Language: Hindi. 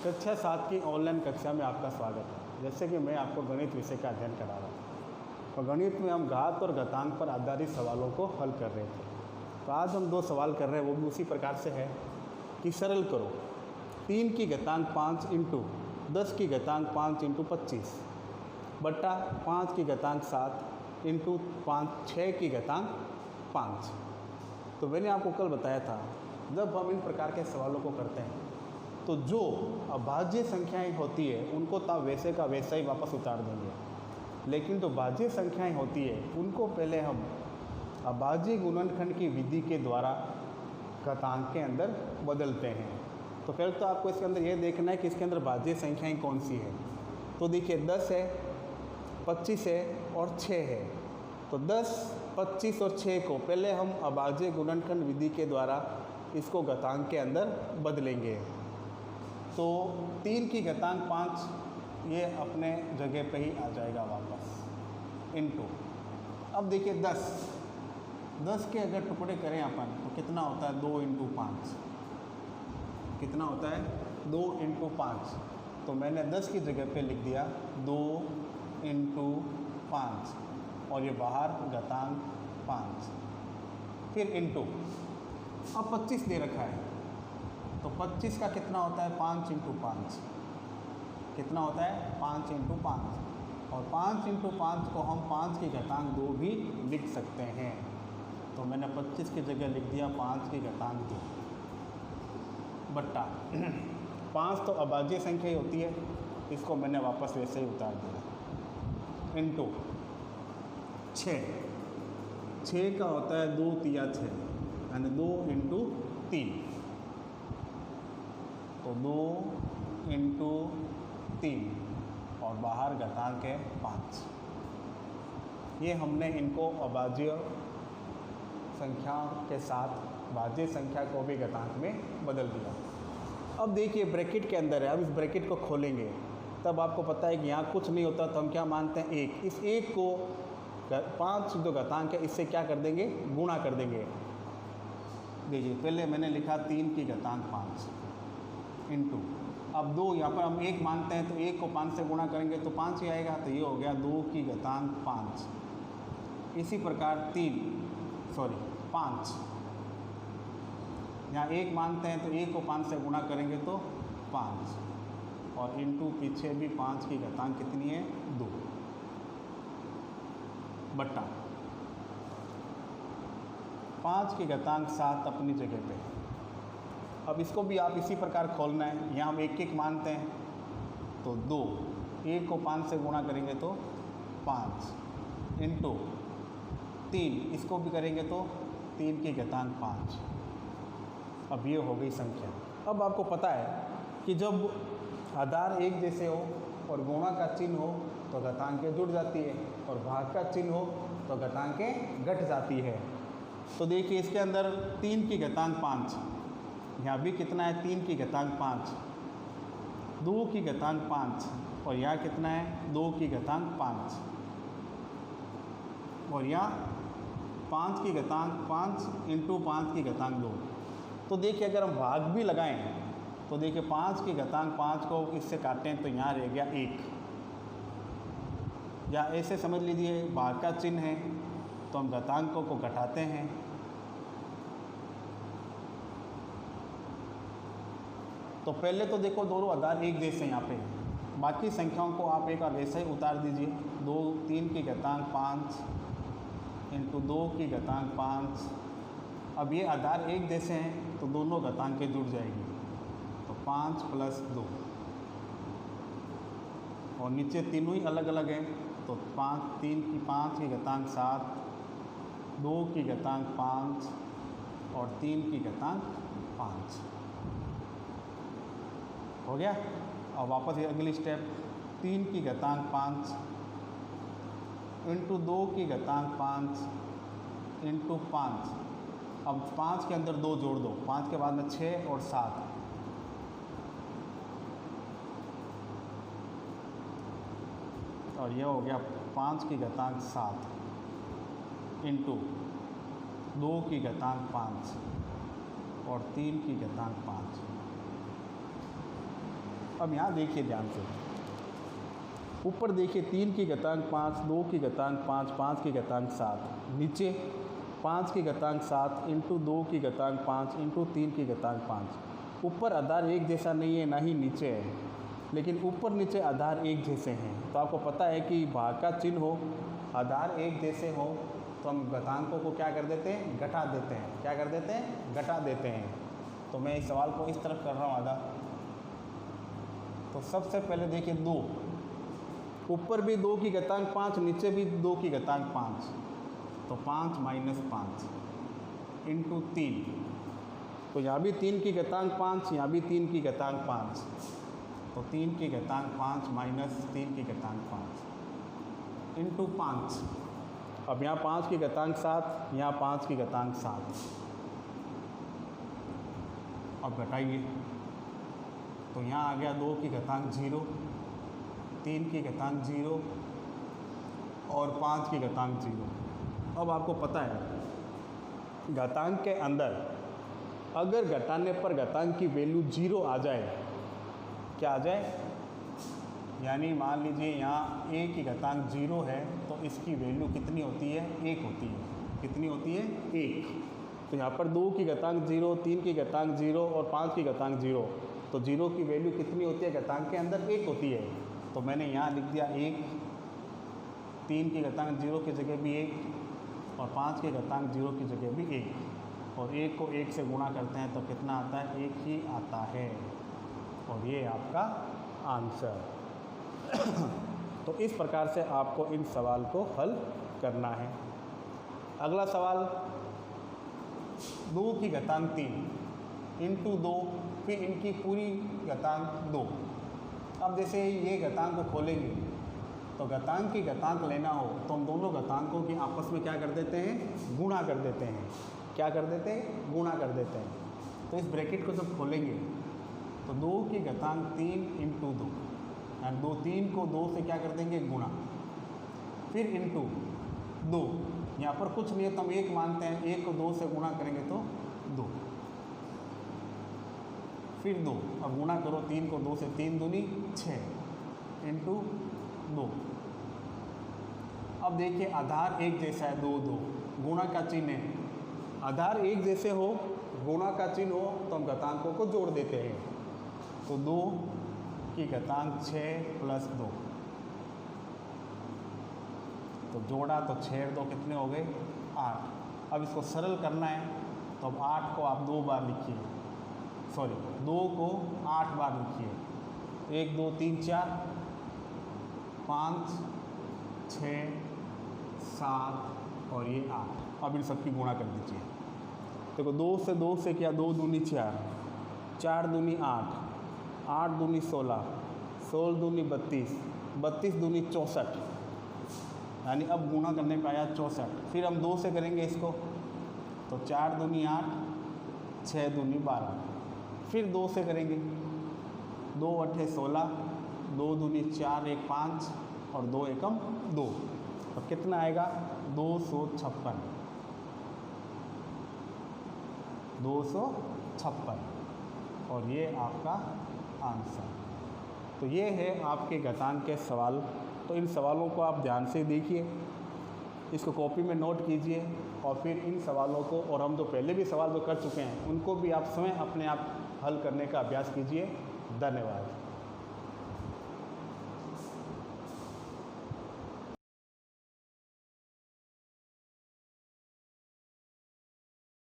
कक्षा 7 की ऑनलाइन कक्षा में आपका स्वागत है। जैसे कि मैं आपको गणित विषय का अध्ययन करा रहा हूँ और गणित में हम घात और घातांक पर आधारित सवालों को हल कर रहे थे। तो आज हम 2 सवाल कर रहे हैं, वो भी उसी प्रकार से है कि सरल करो 3 की घातांक 5 इंटू 10 की घातांक 5 इंटू 25 बट्टा 5 की घातांक 7 इंटू 6 की घातांक 5। तो मैंने आपको कल बताया था, जब हम इन प्रकार के सवालों को करते हैं तो जो अभाज्य संख्याएं होती है उनको तो वैसे का वैसा ही वापस उतार देंगे, लेकिन जो भाज्य संख्याएं होती है उनको पहले हम अभाज्य गुणनखंड की विधि के द्वारा घातांक के अंदर बदलते हैं। तो पहले तो आपको इसके अंदर ये देखना है कि इसके अंदर भाज्य संख्याएं कौन सी है। तो देखिए 10 है, 25 है और 6 है। तो 10, 25 और 6 को पहले हम अभाज्य गुणनखंड विधि के द्वारा इसको घातांक के अंदर बदलेंगे। तो 3 की घातांक 5 ये अपने जगह पे ही आ जाएगा वापस इंटू। अब देखिए 10 के अगर टुकड़े करें अपन तो कितना होता है 2 इंटू 5। कितना होता है 2 इंटू 5। तो मैंने 10 की जगह पे लिख दिया 2 इंटू 5 और ये बाहर घातांक 5, फिर इंटू। अब 25 दे रखा है तो 25 का कितना होता है 5 इंटू 5। कितना होता है 5 इंटू 5 और 5 इंटू 5 को हम 5 की घातांक 2 भी लिख सकते हैं। तो मैंने 25 की जगह लिख दिया 5 की घातांक 2 बट्टा 5 तो अभाज्य संख्या ही होती है, इसको मैंने वापस वैसे ही उतार दिया इंटू 6 का होता है 2 तिया 6 यानी 2 इंटू 3। तो 2 इंटू 3 और बाहर घातांक है 5। ये हमने इनको अभाज्य संख्या के साथ भाज्य संख्या को भी घातांक में बदल दिया। अब देखिए ब्रैकेट के अंदर है, अब इस ब्रैकेट को खोलेंगे तब आपको पता है कि यहाँ कुछ नहीं होता, तो हम क्या मानते हैं 1। इस 1 को 5 जो घातांक है इससे क्या कर देंगे, गुणा कर देंगे। देखिए पहले मैंने लिखा 3 की घातांक 5 इंटू, अब 2 यहाँ पर हम 1 मानते हैं तो 1 को 5 से गुणा करेंगे तो 5 ही आएगा। तो ये हो गया 2 की घातांक 5। इसी प्रकार 5 यहाँ 1 मानते हैं तो 1 को 5 से गुणा करेंगे तो 5 और इंटू पीछे भी 5 की घातांक कितनी है 2 बट्टा 5 की घातांक 7 अपनी जगह पे। अब इसको भी आप इसी प्रकार खोलना है। यहाँ हम 1 मानते हैं तो 2, 1 को 5 से गुणा करेंगे तो 5 इंटू 3, इसको भी करेंगे तो 3 की घातांक 5। अब ये हो गई संख्या। अब आपको पता है कि जब आधार एक जैसे हो और गुणा का चिन्ह हो तो घातांकें जुड़ जाती है और भाग का चिन्ह हो तो घातांकें घट जाती है। तो देखिए इसके अंदर 3 की घातांक 5, यहाँ भी कितना है 3 की घातांक 5, 2 की घातांक 5 और यहाँ कितना है 2 की घातांक 5 और यहाँ 5 की घातांक 5 इंटू 5 की घातांक 2। तो देखिए अगर हम भाग भी लगाएं तो देखिए 5 की घातांक 5 को इससे काटें तो यहाँ रह गया 1, या ऐसे समझ लीजिए भाग का चिन्ह है तो हम घातांकों को घटाते हैं। तो पहले तो देखो दोनों आधार एक जैसे यहाँ पे, बाकी संख्याओं को आप एक वैसे ही उतार दीजिए। 3 की घातांक 5 इंटू 2 की घातांक 5। अब ये आधार एक जैसे हैं तो दोनों घातांकें जुड़ जाएगी तो 5 + 2 और नीचे तीनों ही अलग अलग हैं तो 5 की घातांक 7, 2 की घातांक 5 और 3 की घातांक 5 हो गया। और वापस ये अगली स्टेप 3 की घातांक 5 इंटू 2 की घातांक 5 इंटू 5। अब 5 के अंदर 2 जोड़ दो, 5 के बाद में 6 और 7 और यह हो गया 5 की घातांक 7 इंटू 2 की घातांक 5 और 3 की घातांक 5। अब यहाँ देखिए ध्यान से, ऊपर देखिए 3 की घातांक 5, 2 की घातांक 5, 5 की घातांक 7, नीचे 5 की घातांक 7 इंटू 2 की घातांक 5 इंटू 3 की घातांक 5। ऊपर आधार एक जैसा नहीं है, ना ही नीचे है, लेकिन ऊपर नीचे आधार एक जैसे हैं। तो आपको पता है कि भाग का चिन्ह हो, आधार एक जैसे हो, तो हम घातांकों को क्या कर देते हैं, घटा देते हैं। क्या कर देते हैं, घटा देते हैं। तो मैं इस सवाल को इस तरफ कर रहा हूँ आधा। तो सबसे पहले देखिए 2, ऊपर भी 2 की घातांक 5, नीचे भी 2 की घातांक 5, तो 5 माइनस 5 इंटू 3। तो यहाँ भी 3 की घातांक 5, यहाँ भी 3 की घातांक 5, तो 3 की घातांक 5 माइनस 3 की घातांक 5 इंटू 5। अब यहाँ 5 की घातांक 7, यहाँ 5 की घातांक 7। अब घटाइए, तो यहाँ आ गया 2 की घातांक 0, 3 की घातांक 0 और 5 की घातांक 0। अब आपको पता है घातांक के अंदर अगर घटाने पर घातांक की वैल्यू 0 आ जाए, क्या आ जाए, यानी मान लीजिए यहाँ a की घातांक 0 है, तो इसकी वैल्यू कितनी होती है, 1 होती है। कितनी होती है, 1। तो यहाँ पर 2 की घातांक 0, 3 की घातांक 0 और 5 की घातांक 0, तो 0 की वैल्यू कितनी होती है, घातांक के अंदर 1 होती है। तो मैंने यहाँ लिख दिया 1, 3 की घातांक 0 की जगह भी 1 और 5 की घातांक 0 की जगह भी 1, और 1 को 1 से गुणा करते हैं तो कितना आता है, 1 ही आता है। और ये आपका आंसर। तो इस प्रकार से आपको इन सवाल को हल करना है। अगला सवाल, 2 की घातांक 3 इंटू 2, फिर इनकी पूरी घातांक 2। अब जैसे ये घातांक को खोलेंगे, तो घातांक की घातांक लेना हो तो हम दोनों घातांकों की आपस में क्या कर देते हैं, गुणा कर देते हैं। क्या कर देते हैं, गुणा कर देते हैं। तो इस ब्रैकेट को जब खोलेंगे तो 2 की घातांक 3 इंटू 2, एंड 3 को 2 से क्या कर देंगे, गुणा, फिर इंटू 2। यहाँ पर कुछ नहीं है तो हम 1 मानते हैं, 1 को 2 से गुणा करेंगे तो 2, फिर 2। अब गुणा करो 3 को 2 से, 3 दूनी 6 इंटू 2। अब देखिए आधार एक जैसा है, 2 2, गुणा का चिन्ह है। आधार एक जैसे हो, गुणा का चिन्ह हो, तो हम घातांकों को जोड़ देते हैं। तो 2 की घातांक 6 प्लस 2, तो जोड़ा तो 6 और 2 कितने हो गए, 8। अब इसको सरल करना है तो अब 8 को आप 2 बार लिखिए, 2 को 8 बार लिखिए। 1 2 3 4 5 6 7 और ये 8। अब इन सबकी गुणा कर दीजिए। देखो 2 से क्या, 2 दूनी 4, 4 दूनी 8, 8 दूनी 16, 16 दूनी 32, 32 दूनी 64, यानी अब गुणा करने पे आया 64। फिर हम 2 से करेंगे इसको, तो 4 दूनी 8, 6 दूनी 12, फिर 2 से करेंगे, 2 8 16, 2 दूनी 4 1 5 और 2 एकम 2। अब कितना आएगा, 256, 256, और ये आपका आंसर। तो ये है आपके घातांक के सवाल। तो इन सवालों को आप ध्यान से देखिए, इसको कॉपी में नोट कीजिए, और फिर इन सवालों को, और हम जो पहले भी सवाल जो कर चुके हैं उनको भी आप स्वयं अपने आप हल करने का अभ्यास कीजिए। धन्यवाद।